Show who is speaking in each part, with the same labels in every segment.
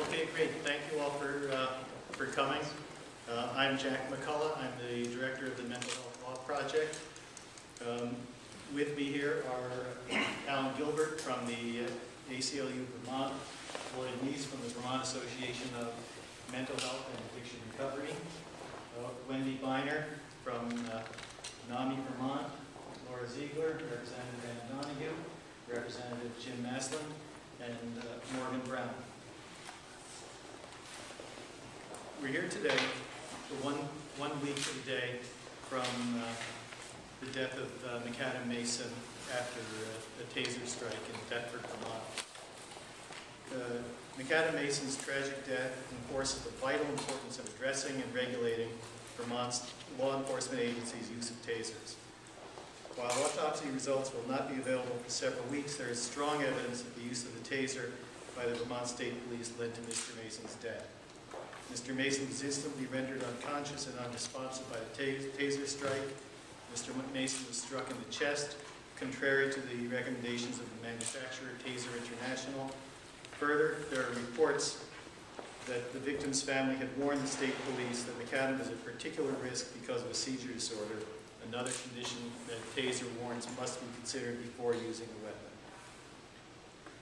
Speaker 1: Okay, great. Thank you all for coming. I'm Jack McCullough. I'm the director of the Mental Health Law Project. With me here are Alan Gilbert from the ACLU Vermont, Lloyd Neese from the Vermont Association of Mental Health and Addiction Recovery, Wendy Beinner from NAMI-Vermont, Laura Ziegler, Representative Donahue, Representative Jim Masland, and Morgan Brown. We're here today for one week to the day from the death of McAdam Mason after a taser strike in Thetford, Vermont. McAdam Mason's tragic death enforces the vital importance of addressing and regulating Vermont's law enforcement agencies' use of tasers. While autopsy results will not be available for several weeks, there is strong evidence that the use of the taser by the Vermont State Police led to Mr. Mason's death. Mr. Mason was instantly rendered unconscious and unresponsive by the taser strike. Mr. Mason was struck in the chest, contrary to the recommendations of the manufacturer, Taser International. Further, there are reports that the victim's family had warned the state police that McAdam is at particular risk because of a seizure disorder, another condition that taser warrants must be considered before using a weapon.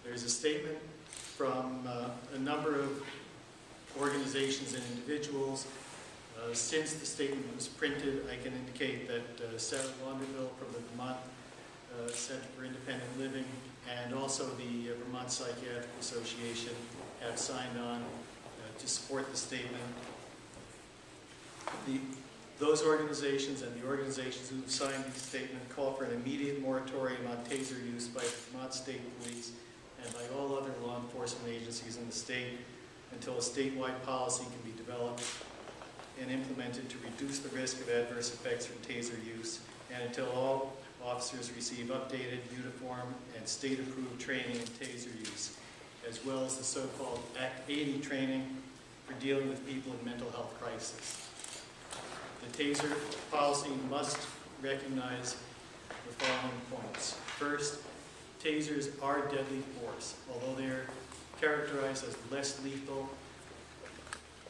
Speaker 1: There's a statement from a number of organizations and individuals. Since the statement was printed, I can indicate that Sarah Launderville from the Vermont Center for Independent Living and also the Vermont Psychiatric Association have signed on to support the statement. Those organizations and the organizations who have signed the statement call for an immediate moratorium on taser use by the Vermont State Police and by all other law enforcement agencies in the state until a statewide policy can be developed and implemented to reduce the risk of adverse effects from taser use, and until all officers receive updated, uniform, and state-approved training in taser use, as well as the so-called Act 80 training for dealing with people in mental health crisis. The taser policy must recognize the following points. First, tasers are deadly force. Although they are characterized as less lethal,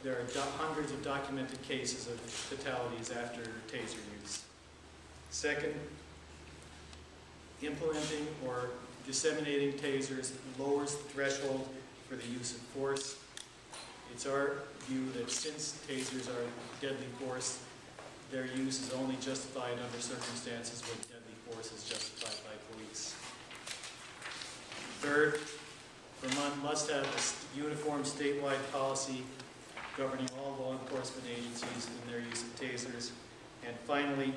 Speaker 1: there are hundreds of documented cases of fatalities after taser use. Second, implementing or disseminating tasers lowers the threshold for the use of force. It's our view that since tasers are deadly force, their use is only justified under circumstances when deadly force is justified by police. Third, Vermont must have a uniform statewide policy governing all law enforcement agencies in their use of tasers. And finally,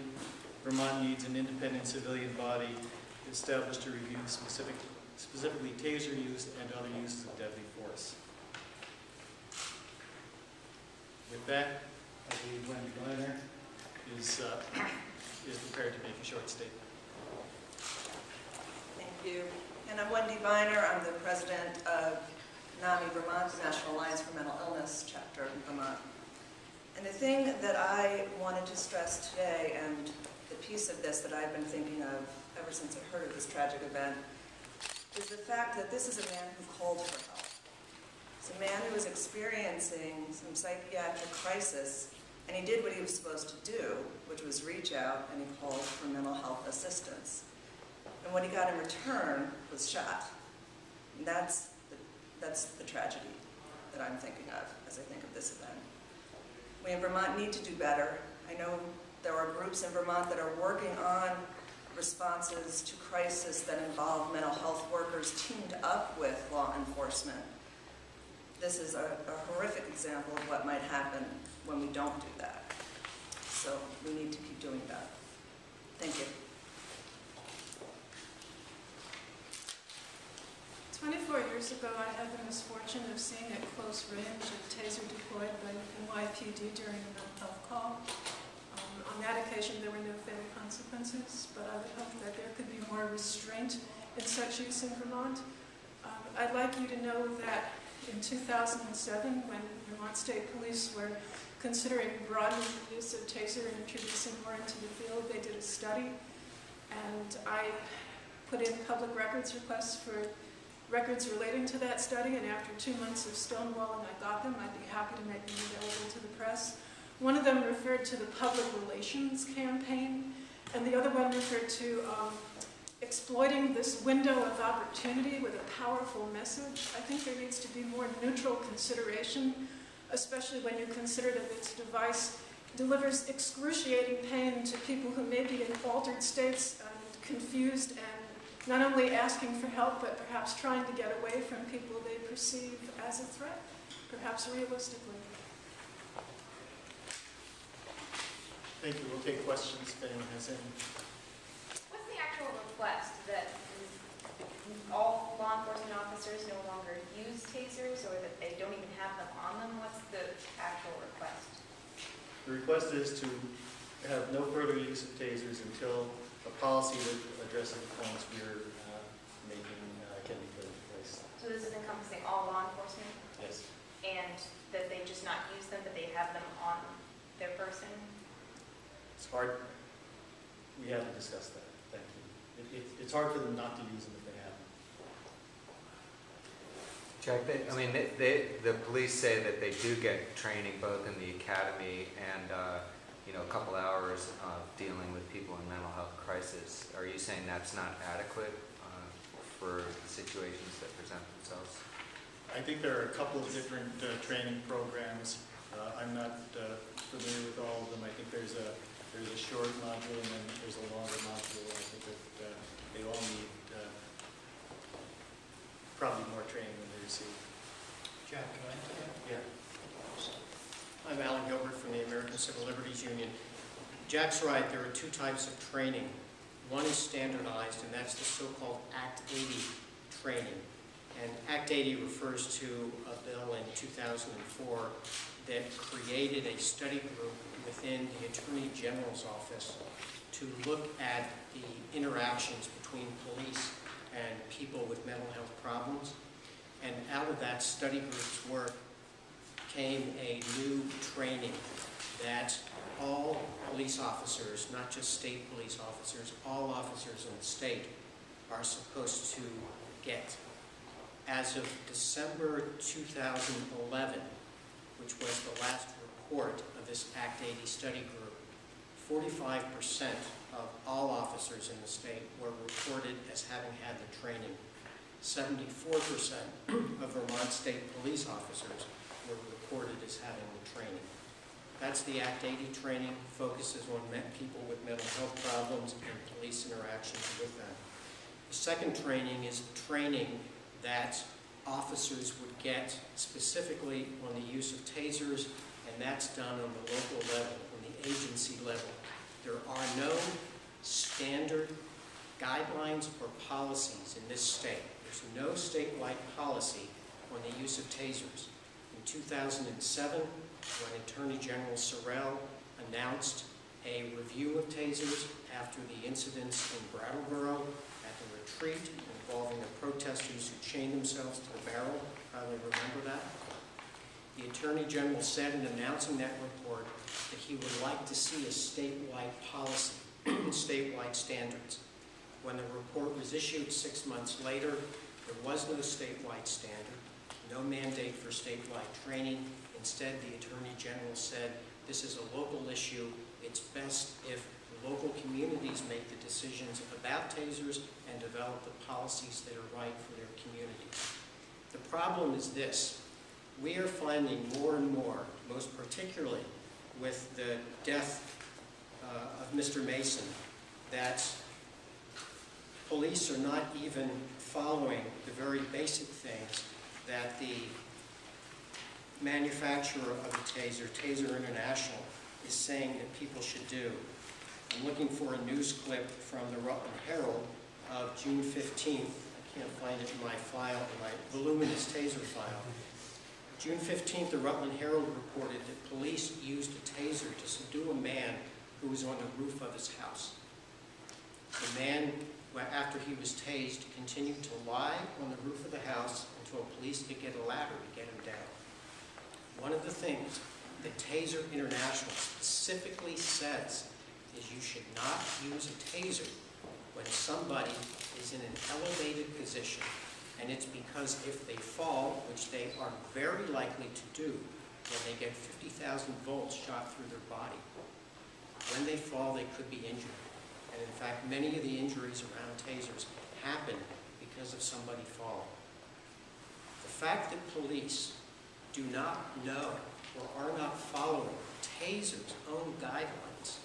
Speaker 1: Vermont needs an independent civilian body established to review specifically taser use and other uses of deadly force. With that, I believe Wendy Beinner is prepared to make a short statement.
Speaker 2: Thank you. And I'm Wendy Beinner. I'm the president of NAMI-Vermont, the National Alliance for Mental Illness chapter in Vermont. And the thing that I wanted to stress today, and the piece of this that I've been thinking of ever since I heard of this tragic event, is the fact that this is a man who called for help. It's a man who was experiencing some psychiatric crisis, and he did what he was supposed to do, which was reach out and he called for mental health assistance. And what he got in return was shot. And that's the tragedy that I'm thinking of as I think of this event. We in Vermont need to do better. I know there are groups in Vermont that are working on responses to crisis that involve mental health workers teamed up with law enforcement. This is a horrific example of what might happen when we don't do that. So we need to keep doing that. Thank you.
Speaker 3: 24 years ago, I had the misfortune of seeing at close range a taser deployed by NYPD during a mental health call. On that occasion, there were no fatal consequences, but I would hope that there could be more restraint in such use in Vermont. I'd like you to know that in 2007, when Vermont State Police were considering broadening the use of taser and introducing more into the field, they did a study, and I put in public records requests for records relating to that study, and after 2 months of stonewalling, I got them. I'd be happy to make them available to the press. One of them referred to the public relations campaign, and the other one referred to exploiting this window of opportunity with a powerful message. I think there needs to be more neutral consideration, especially when you consider that this device delivers excruciating pain to people who may be in altered states and confused and not only asking for help, but perhaps trying to get away from people they perceive as a threat, perhaps realistically.
Speaker 1: Thank you. We'll take questions if anyone has any.
Speaker 4: What's the actual request? That all law enforcement officers no longer use tasers, or that they don't even have them on them? What's the actual request?
Speaker 1: The request is to have no further use of tasers until a policy that addresses the points we're making can be put in place.
Speaker 4: So this is encompassing all law enforcement?
Speaker 1: Yes.
Speaker 4: And that they just not use them, but they have them on their person?
Speaker 1: It's hard. We haven't discussed that. Thank you. It's hard for them not to use them if they have them.
Speaker 5: Jack, the police say that they do get training both in the academy and a couple hours of dealing with people in mental health crisis. Are you saying that's not adequate for the situations that present themselves?
Speaker 1: I think there are a couple of different training programs. I'm not familiar with all of them. I think there's a short module and then there's a longer module. I think that they all need probably more training than they receive.
Speaker 6: Jack, can I take that?
Speaker 1: Yeah.
Speaker 6: I'm Alan Gilbert from the American Civil Liberties Union. Jack's right, there are two types of training. One is standardized, and that's the so-called Act 80 training. And Act 80 refers to a bill in 2004 that created a study group within the Attorney General's office to look at the interactions between police and people with mental health problems. And out of that study group's work came a new training that all police officers, not just state police officers, all officers in the state are supposed to get. As of December 2011, which was the last report of this Act 80 study group, 45% of all officers in the state were reported as having had the training. 74% of Vermont state police officers were reported as having the training. That's the Act 80 training, focuses on people with mental health problems and police interactions with them. The second training is training that officers would get specifically on the use of tasers, and that's done on the local level, on the agency level. There are no standard guidelines or policies in this state. There's no statewide policy on the use of tasers. In 2007, when Attorney General Sorrell announced a review of tasers after the incidents in Brattleboro at the retreat involving the protesters who chained themselves to the barrel, probably remember that. The Attorney General said in announcing that report that he would like to see a statewide policy, statewide standards. When the report was issued 6 months later, there was no statewide standard, no mandate for statewide training. Instead, the Attorney General said, this is a local issue. It's best if local communities make the decisions about tasers and develop the policies that are right for their communities. The problem is this. We are finding more and more, most particularly with the death of Mr. Mason, that police are not even following the very basic things that the manufacturer of the taser, Taser International, is saying that people should do. I'm looking for a news clip from the Rutland Herald of June 15th. I can't find it in my file, in my voluminous taser file. June 15th, the Rutland Herald reported that police used a taser to subdue a man who was on the roof of his house. The man, after he was tased, continued to lie on the roof of the house until police could get a ladder to get him down. One of the things that Taser International specifically says is you should not use a taser when somebody is in an elevated position And it's because if they fall, which they are very likely to do, when they get 50,000 volts shot through their body, when they fall, they could be injured. And in fact, many of the injuries around tasers happen because of somebody falling. The fact that police do not know or are not following Taser's own guidelines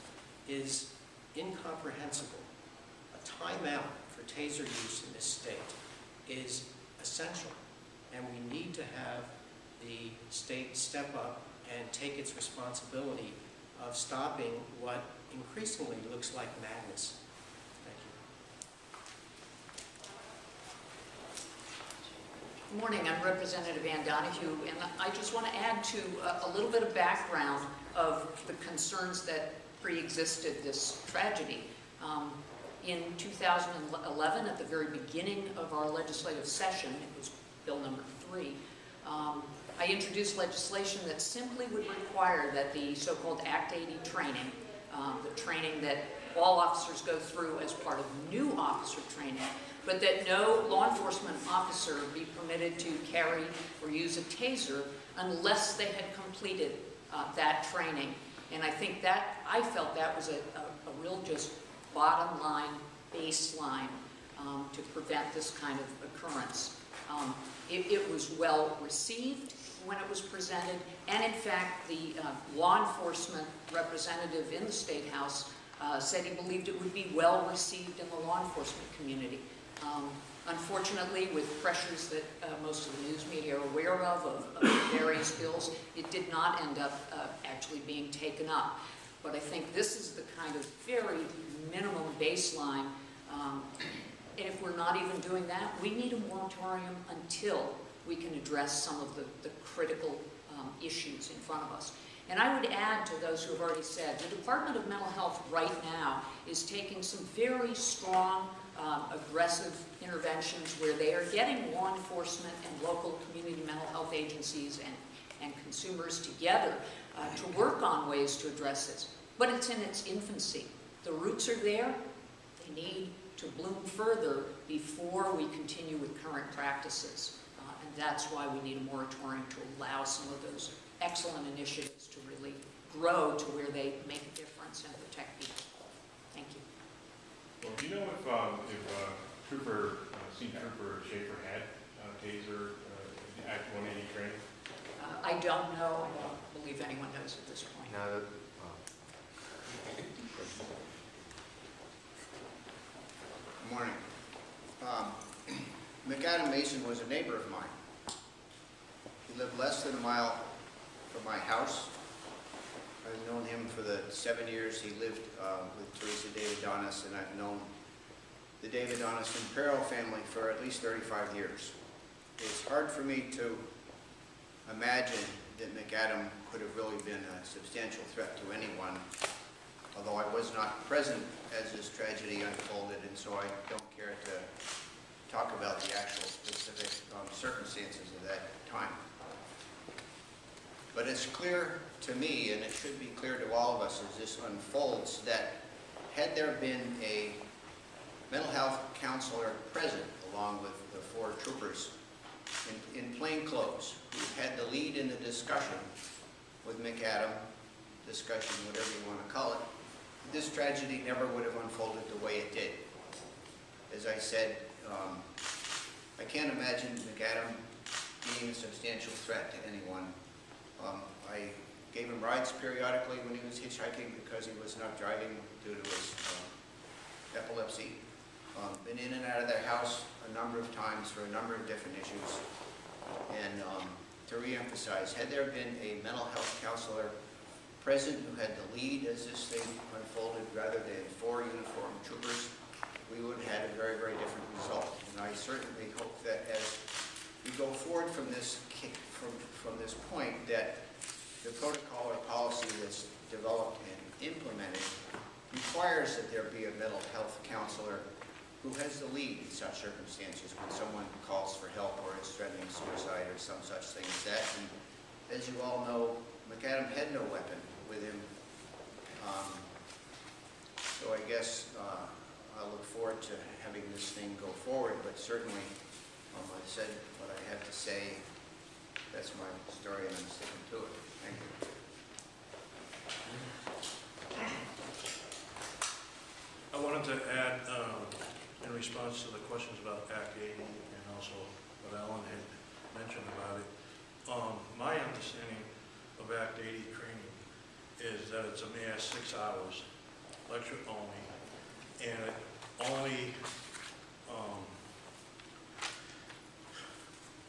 Speaker 6: is incomprehensible. A timeout for Taser use in this state is essential, and we need to have the state step up and take its responsibility of stopping what increasingly looks like madness. Thank you.
Speaker 7: Good morning, I'm Representative Ann Donahue, and I just want to add to a little bit of background of the concerns that pre-existed this tragedy. In 2011, at the very beginning of our legislative session, it was Bill number 3, I introduced legislation that simply would require that the so-called Act 80 training, the training that all officers go through as part of new officer training, but that no law enforcement officer be permitted to carry or use a taser unless they had completed that training. And I think that, I felt that was a real just bottom line, baseline to prevent this kind of occurrence. It was well received when it was presented, and in fact the law enforcement representative in the State House said he believed it would be well received in the law enforcement community. Unfortunately, with pressures that most of the news media are aware of various bills, it did not end up actually being taken up. But I think this is the kind of very minimum baseline. And if we're not even doing that, we need a moratorium until we can address some of the critical issues in front of us. And I would add to those who have already said, the Department of Mental Health right now is taking some very strong, aggressive interventions where they are getting law enforcement and local community mental health agencies and consumers together to work on ways to address this. But it's in its infancy. The roots are there. They need to bloom further before we continue with current practices. And that's why we need a moratorium to allow some of those excellent initiatives to really grow to where they make a difference and protect people. Thank you.
Speaker 8: Well, do you know if Senior Trooper Schaefer had Taser Act 180 training?
Speaker 7: I don't know. I don't believe anyone knows at this point.
Speaker 5: No.
Speaker 9: Good morning. McAdam Mason was a neighbor of mine. He lived less than a mile from my house. I've known him for the 7 years he lived with Teresa David Donis, and I've known the David Donis and Perro family for at least 35 years. It's hard for me to imagine that McAdam could have really been a substantial threat to anyone, although I was not present as this tragedy unfolded, and so I don't care to talk about the actual specific circumstances of that time. But it's clear to me, and it should be clear to all of us as this unfolds, that had there been a mental health counselor present along with the 4 troopers in plain clothes who had the lead in the discussion with McAdam, discussion, whatever you want to call it, this tragedy never would have unfolded the way it did. As I said, I can't imagine McAdam being a substantial threat to anyone. I gave him rides periodically when he was hitchhiking because he was not driving due to his epilepsy. Been in and out of their house a number of times for a number of different issues. And to reemphasize, had there been a mental health counselor present who had the lead as this thing unfolded rather than 4 uniformed troopers, we would have had a very, very different result. And I certainly hope that as we go forward from this point, that the protocol or policy that's developed and implemented requires that there be a mental health counselor who has the lead in such circumstances when someone calls for help or is threatening suicide or some such thing as that. And as you all know, McAdam had no weapon with him. So I guess I look forward to having this thing go forward, but certainly I said what I had to say. That's my story, and I'm sticking to it. Thank you.
Speaker 10: I wanted to add, in response to the questions about Act 80 and also what Alan had mentioned about it, my understanding of Act 80 training is that it's a mere 6 hours, lecture only, and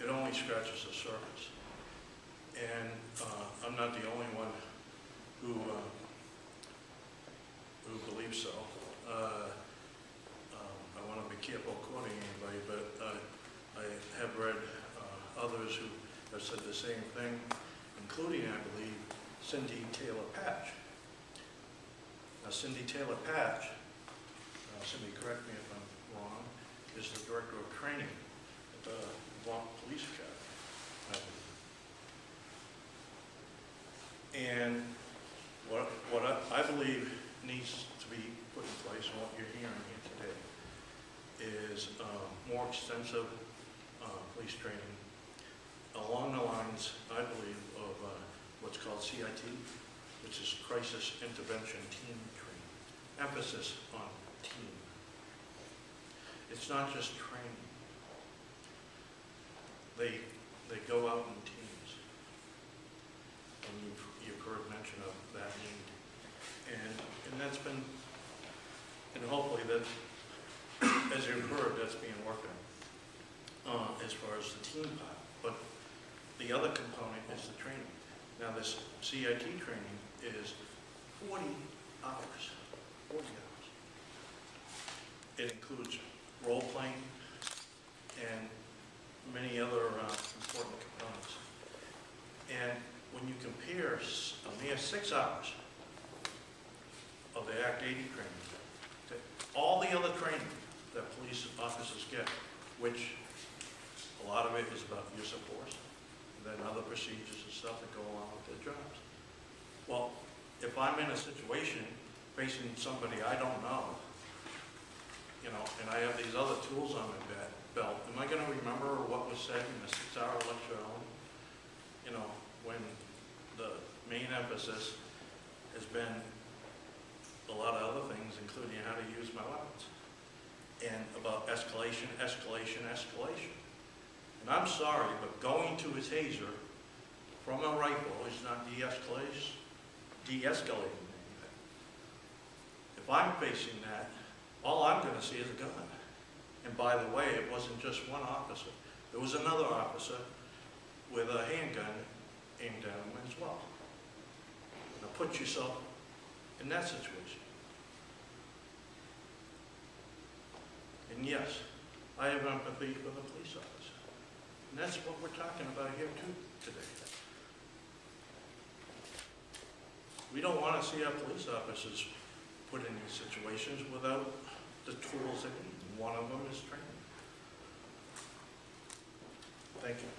Speaker 10: it only scratches the surface. And I'm not the only one who believes so. I want to be careful quoting anybody, but I have read others who have said the same thing, including, I believe, Cindy Taylor Patch. Now, Cindy Taylor Patch, Cindy, correct me if I'm wrong, is the director of training at the Vermont Police Academy, I believe. And what I believe needs to be put in place, and what you're hearing here today, is more extensive police training along the lines, I believe, of what's called CIT, which is Crisis Intervention Team Training. Emphasis on team. It's not just training. They go out in teams. And you've heard mention of that need. And that's been, and hopefully that, as you've heard, that's being worked on as far as the team part. But the other component is the training. Now this CIT training is 40 hours. 40 hours. It includes role playing and many other important components. And when you compare a mere 6 hours of the Act 80 training to all the other training that police officers get, which a lot of it is about use of force, and then other procedures and stuff that go along with their jobs. Well, if I'm in a situation facing somebody I don't know, you know, and I have these other tools on my belt, am I going to remember what was said in the 6-hour lecture only? You know, when the main emphasis has been a lot of other things, including how to use my weapons, and about escalation, escalation, escalation. And I'm sorry, but going to a taser from a rifle is not de-escalating anything. If I'm facing that, all I'm going to see is a gun. And by the way, it wasn't just one officer. There was another officer with a handgun aimed at him as well. Now put yourself in that situation. And yes, I have empathy for the police officer. And that's what we're talking about here too today. We don't want to see our police officers put in these situations without the tools they need. One of them is training. Thank you.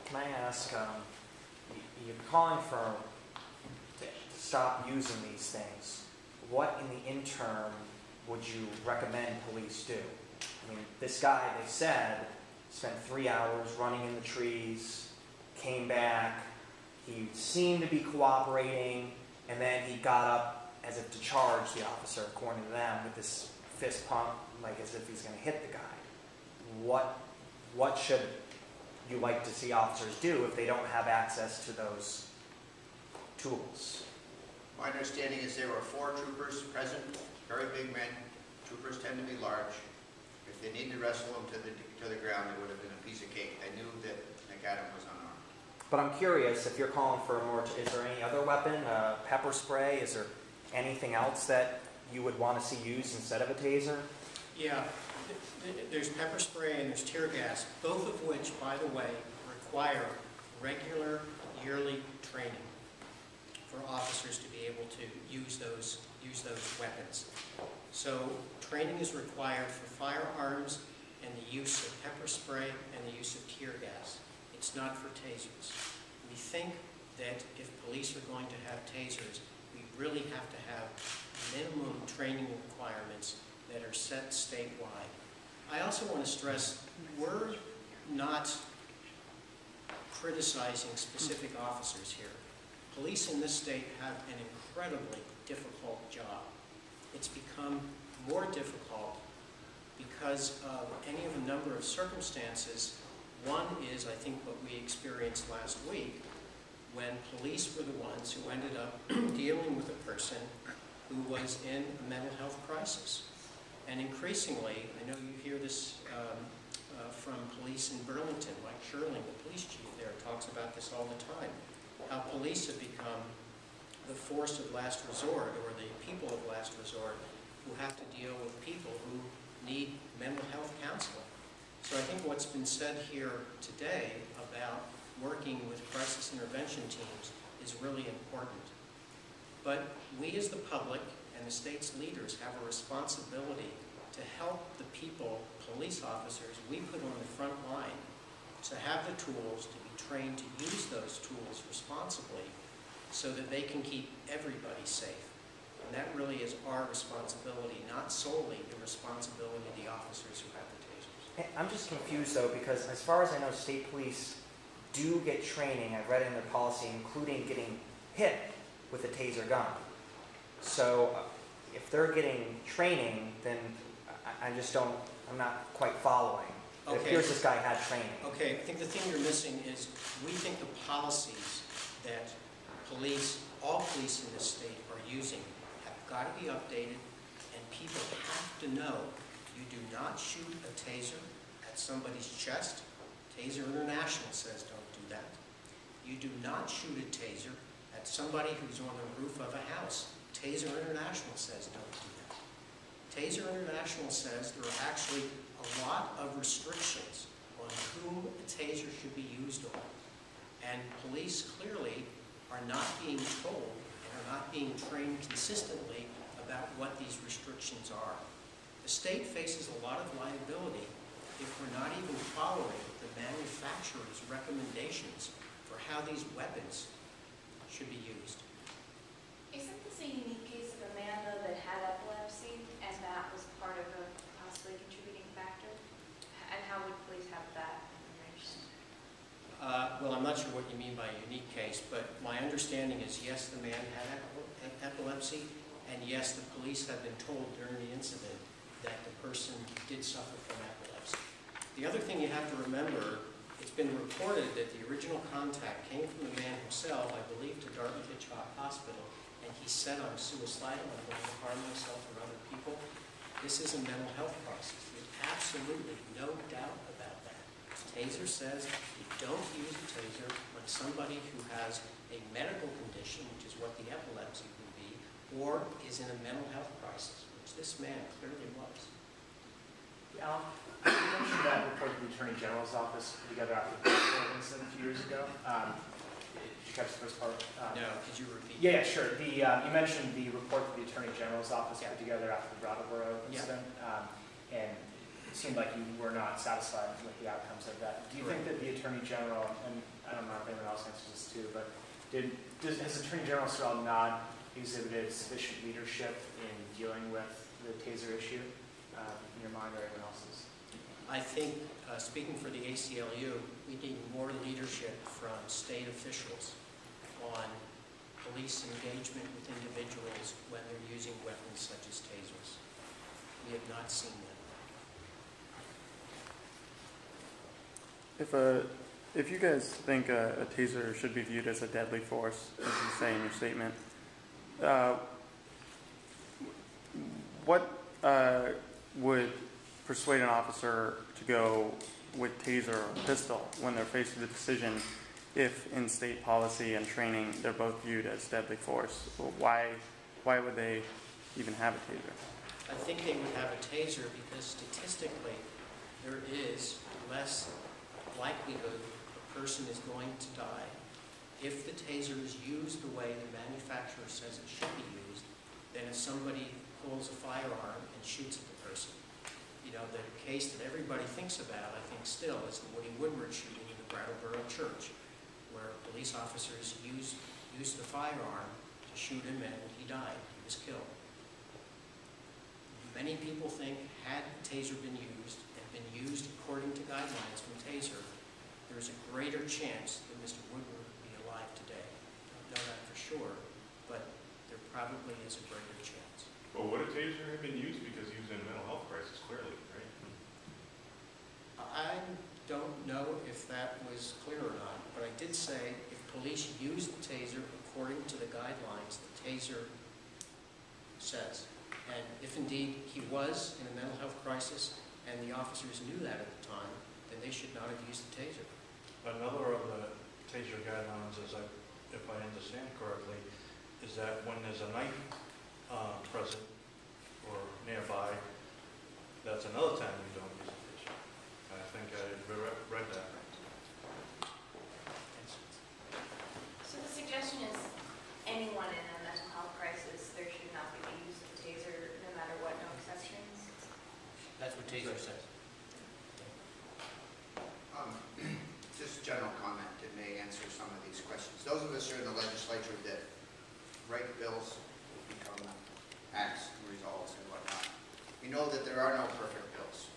Speaker 11: Can I ask, you're calling for to stop using these things. What in the interim would you recommend police do? I mean, this guy, they said, spent 3 hours running in the trees, came back, he seemed to be cooperating, and then he got up as if to charge the officer, according to them, with this fist pump, like as if he's going to hit the guy. What should you like to see officers do if they don't have access to those tools?
Speaker 9: My understanding is there were 4 troopers present, very big men. Troopers tend to be large. If they needed to wrestle them to the ground, it would have been a piece of cake. I knew that McAdam was unarmed.
Speaker 11: But I'm curious, if you're calling for more, is there any other weapon, pepper spray? Is there anything else that you would want to see used instead of a taser?
Speaker 6: Yeah, there's pepper spray and there's tear gas, both of which, by the way, require regular yearly training for officers to be able to use those weapons. So training is required for firearms and the use of pepper spray and the use of tear gas. It's not for tasers. We think that if police are going to have tasers, we really have to have minimum training requirements that are set statewide. I also want to stress, we're not criticizing specific officers here. Police in this state have an incredibly difficult job. It's become more difficult because of any of a number of circumstances. One is, I think, what we experienced last week when police were the ones who ended up dealing with a person who was in a mental health crisis. And increasingly, I know you hear this from police in Burlington, Mike Sherling, the police chief there, talks about this all the time, how police have become the force of last resort, or the people of last resort, who have to deal with people who need mental health counseling. So I think what's been said here today about working with crisis intervention teams is really important. But we as the public and the state's leaders have a responsibility to help the people, police officers, we put on the front line to have the tools, to be trained to use those tools responsibly so that they can keep everybody safe. And that really is our responsibility, not solely the responsibility of the officers who have the tasers.
Speaker 11: I'm just confused though, because as far as I know, state police do get training, I've read it in their policy, including getting hit with a taser gun. So if they're getting training, then I just don't, I'm not quite following. It appears this guy had training.
Speaker 6: Okay, I think the thing you're missing is we think the policies that police, all police in this state are using have got to be updated, and people have to know you do not shoot a taser at somebody's chest. Taser International says don't do that. You do not shoot a taser at somebody who's on the roof of a house. Taser International says don't do that. Taser International says there are actually a lot of restrictions on whom a taser should be used on. And police clearly are not being told and are not being trained consistently about what these restrictions are. The state faces a lot of liability if we're not even following the manufacturer's recommendations for how these weapons should be used.
Speaker 4: Isn't this a unique case of a man, though, that had epilepsy, and that was part of a possibly contributing factor? And how would police have that information?
Speaker 6: Well, I'm not sure what you mean by a unique case, but my understanding is, yes, the man had epilepsy, and yes, the police have been told during the incident that the person did suffer from epilepsy. The other thing you have to remember, it's been reported that the original contact came from the man himself, I believe, to Dartmouth-Hitchcock Hospital, and he said, I'm suicidal, I'm going to harm myself or other people. This is a mental health crisis. There's absolutely no doubt about that. Taser says you don't use a taser when somebody who has a medical condition, which is what the epilepsy would be, or is in a mental health crisis, which this man clearly was.
Speaker 12: Alan, you mentioned that report of the Attorney General's office put together after the incident a few years ago. Did you catch the first part?
Speaker 6: No, could you repeat?
Speaker 12: Yeah, sure. You mentioned the report that the Attorney General's office put together after the Brattleboro incident, and it seemed like you were not satisfied with the outcomes of that. Do you think that the Attorney General, and I don't know if anyone else answers this too, but has Attorney General Sorrell not exhibited sufficient leadership in dealing with the taser issue in your mind or anyone else's?
Speaker 6: I think, speaking for the ACLU, we need more leadership from state officials on police engagement with individuals when they're using weapons such as tasers. We have not seen that.
Speaker 13: If you guys think a taser should be viewed as a deadly force, as you say in your statement, what would persuade an officer to go with taser or pistol when they're faced with a decision if in state policy and training they're both viewed as deadly force? Why would they even have a taser?
Speaker 6: I think they would have a taser because statistically there is less likelihood a person is going to die if the taser is used the way the manufacturer says it should be used than if somebody pulls a firearm and shoots at the person. You know, the case that everybody thinks about, I think still, is the Woody Woodward shooting in the Brattleboro church, where police officers used the firearm to shoot him and he died. He was killed. Many people think had the taser been used and and used according to guidelines from Taser, there's a greader chance that Mr. Woodward would be alive today. I don't know that for sure, but there probably is a greater chance.
Speaker 8: Well, would a taser have been used because he was in a mental health crisis, clearly, right?
Speaker 6: I don't know if that was clear or not, but I did say if police use the Taser according to the guidelines the Taser says. And if indeed he was in a mental health crisis and the officers knew that at the time, then they should not have used the Taser.
Speaker 10: Another of the Taser guidelines, if I understand correctly, is that when there's a knife present or nearby, that's another time you don't use a Taser. I think I read that.
Speaker 4: So the suggestion is anyone in a mental health crisis, there should not be the use of Taser no matter what, no exceptions?
Speaker 6: That's what Taser says.
Speaker 9: Just general comment that may answer some of these questions. Those of us who are in the legislature that write bills, become acts and resolves and whatnot, we know that there are no perfect bills.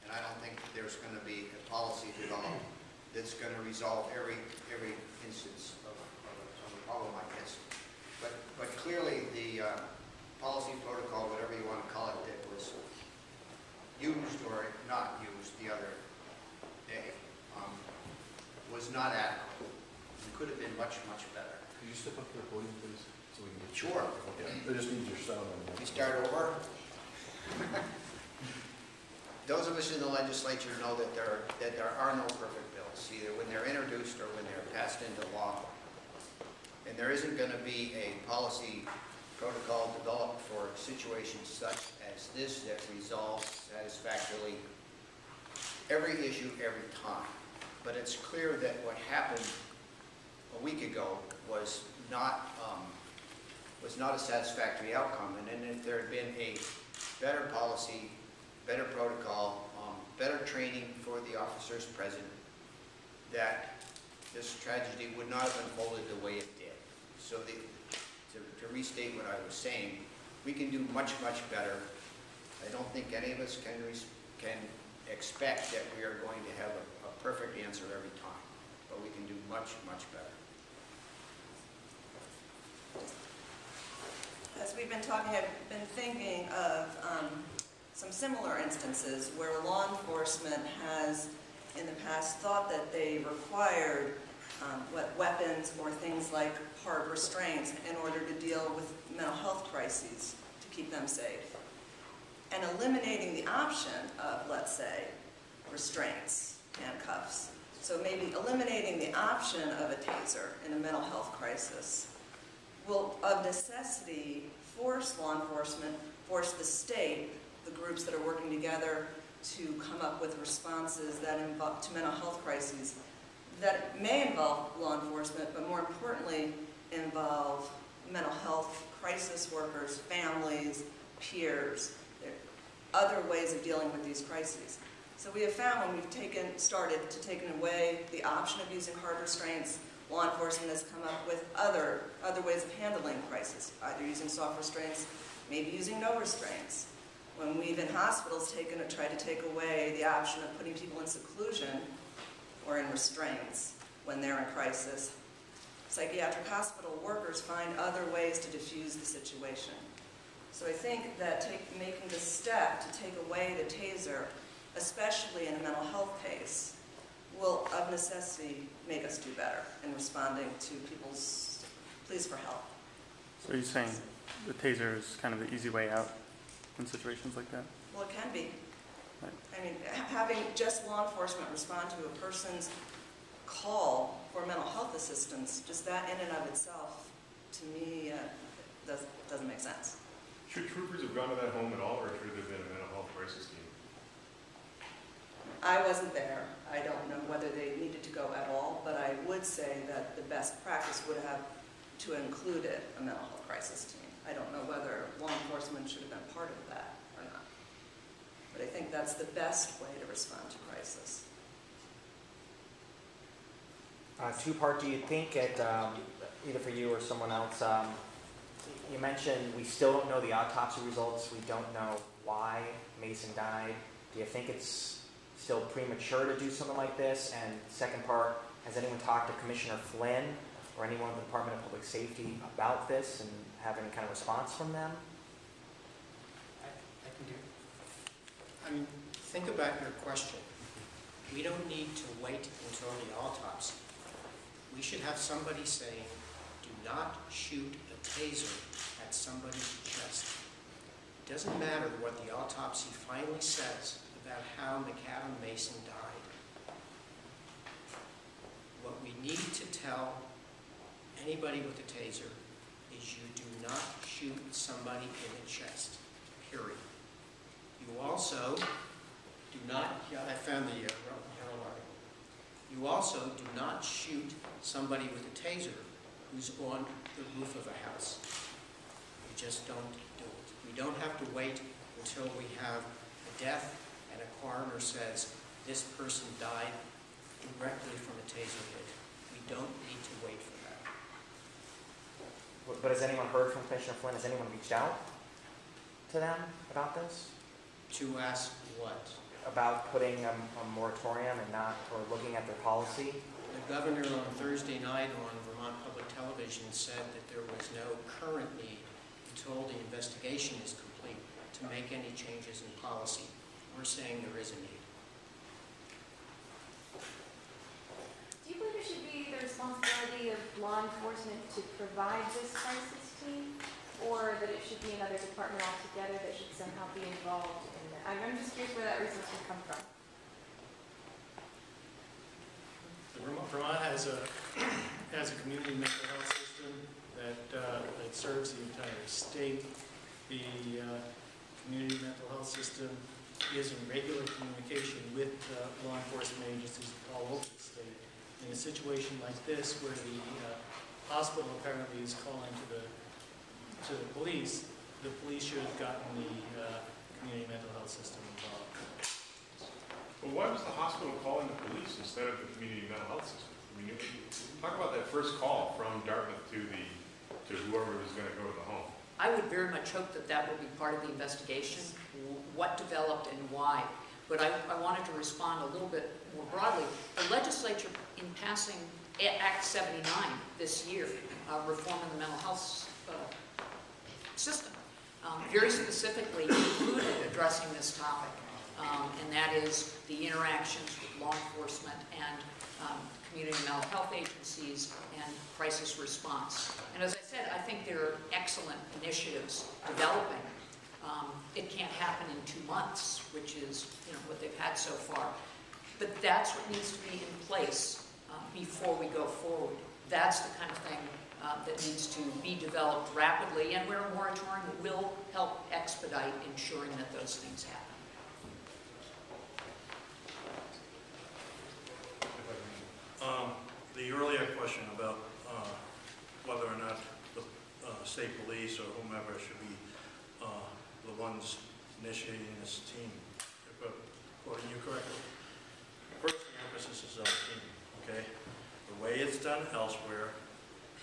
Speaker 9: And I don't think there's going to be a policy developed that's going to resolve every instance of a problem like this. But clearly the policy protocol, whatever you want to call it, that was used or not used the other day was not adequate. It could have been much, much better.
Speaker 14: Could you step up to the podium, please, so we can get
Speaker 9: Sure.
Speaker 14: Yeah, I just need your sound on that.
Speaker 9: We start over. Those of us in the legislature know that there are no perfect bills, either when they're introduced or when they're passed into law. And there isn't going to be a policy protocol developed for situations such as this that resolves satisfactorily every issue every time. But it's clear that what happened a week ago was not a satisfactory outcome. And then if there had been a better policy, better protocol, better training for the officers present, that this tragedy would not have unfolded the way it did. So to restate what I was saying, we can do much, much better. I don't think any of us can expect that we are going to have a perfect answer every time, but we can do much, much better.
Speaker 2: As we've been talking, I've been thinking of some similar instances where law enforcement has in the past thought that they required weapons or things like hard restraints in order to deal with mental health crises to keep them safe. And eliminating the option of, let's say, restraints, handcuffs. So maybe eliminating the option of a taser in a mental health crisis will, of necessity, force law enforcement, force the state, the groups that are working together to come up with responses that involve, to mental health crises that may involve law enforcement, but more importantly, involve mental health crisis workers, families, peers, other ways of dealing with these crises. So we have found when we've started to take away the option of using hard restraints, law enforcement has come up with other ways of handling crisis, either using soft restraints, maybe using no restraints. When we've in hospitals tried to take away the option of putting people in seclusion or in restraints when they're in crisis, psychiatric hospital workers find other ways to diffuse the situation. So I think that making the step to take away the taser, especially in a mental health case, will of necessity make us do better in responding to people's pleas for help.
Speaker 13: So you're saying the taser is kind of the easy way out in situations like that?
Speaker 2: Well, it can be.
Speaker 13: Right.
Speaker 2: I mean, having just law enforcement respond to a person's call for mental health assistance, just that in and of itself, to me, doesn't make sense.
Speaker 8: Should troopers have gone to that home at all, or should it have been a mental health crisis team?
Speaker 2: I wasn't there. I don't know whether they needed to go at all, but I would say that the best practice would have to include a mental health crisis team. I don't know whether law enforcement should have been part of that or not. But I think that's the best way to respond to crisis.
Speaker 11: Two-part, do you think either for you or someone else, you mentioned we still don't know the autopsy results. We don't know why Mason died. Do you think it's still premature to do something like this? And second part, has anyone talked to Commissioner Flynn or anyone in the Department of Public Safety about this and have any kind of response from them?
Speaker 6: I can do. I mean, think about your question. We don't need to wait until the autopsy. We should have somebody saying, do not shoot a taser at somebody's chest. It doesn't matter what the autopsy finally says about how McAdam Mason died. What we need to tell anybody with a taser is you do not shoot somebody in the chest, period. You also do not, I found the Herald article. You also do not shoot somebody with a taser who's on the roof of a house. You just don't do it. We don't have to wait until we have a death and a coroner says this person died directly from a taser hit. We don't need to wait for that.
Speaker 11: But has anyone heard from Commissioner Flynn? Has anyone reached out to them about this?
Speaker 6: To ask what?
Speaker 11: About putting a moratorium and not, or looking at their policy?
Speaker 6: The governor on Thursday night on Vermont Public Television said that there was no current need until the investigation is complete to make any changes in policy. We're saying there is a need.
Speaker 4: Do you believe it should be the responsibility of law enforcement to provide this crisis team, or that it should be another department altogether that should somehow be involved in that? I'm just curious where that resource would come from.
Speaker 1: Vermont has a community mental health system that serves the entire state. The community mental health system is in regular communication with law enforcement agencies all over the state. In a situation like this, where the hospital apparently is calling to the police should have gotten the community mental health system involved.
Speaker 8: Well, why was the hospital calling the police instead of the community mental health system? I mean, talk about that first call from Dartmouth to whoever was going to go to the home.
Speaker 7: I would very much hope that that would be part of the investigation, what developed and why. But I wanted to respond a little bit more broadly. The legislature, in passing Act 79 this year, reforming the mental health system, very specifically included addressing this topic, and that is the interactions with law enforcement and community mental health agencies and crisis response. And as I said, I think there are excellent initiatives developing. It can't happen in 2 months, which is what they've had so far. But that's what needs to be in place before we go forward. That's the kind of thing that needs to be developed rapidly, and where a moratorium will help expedite ensuring that those things happen.
Speaker 10: The earlier question about whether or not the state police or whomever should be the ones initiating this team, if I'm quoting you correctly. First, the emphasis is on team, okay? The way it's done elsewhere,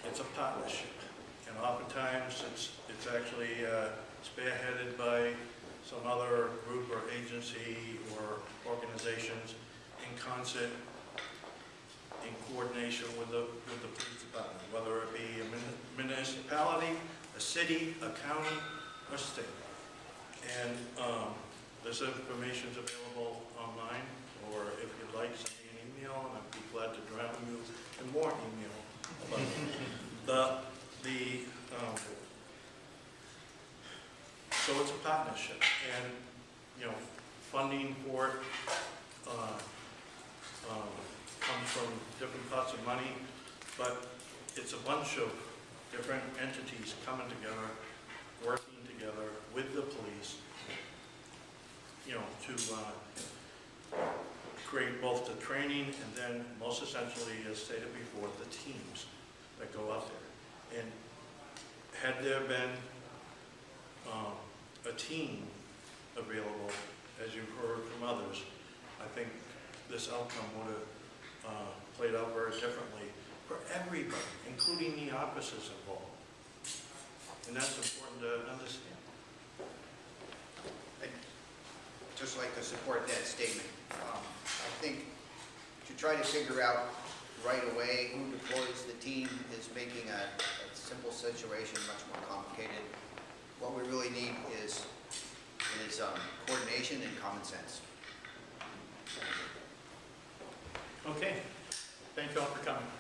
Speaker 10: it's a partnership. And oftentimes, it's actually spearheaded by some other group or agency or organizations in concert, in coordination with the police department, whether it be a municipality, a city, a county, or state. And this information is available online, or if you'd like, send me an email, and I'd be glad to drown you in more email about so it's a partnership, and funding for it comes from different pots of money, but it's a bunch of different entities coming together, working together with the police, to create both the training and then, most essentially, as stated before, the teams that go out there. And had there been a team available, as you've heard from others, I think this outcome would have played out very differently for everybody, including the officers involved. And that's important to understand.
Speaker 9: just like to support that statement. I think to try to figure out right away who deploys the team is making a simple situation much more complicated. What we really need is coordination and common sense.
Speaker 1: Okay, thank you all for coming.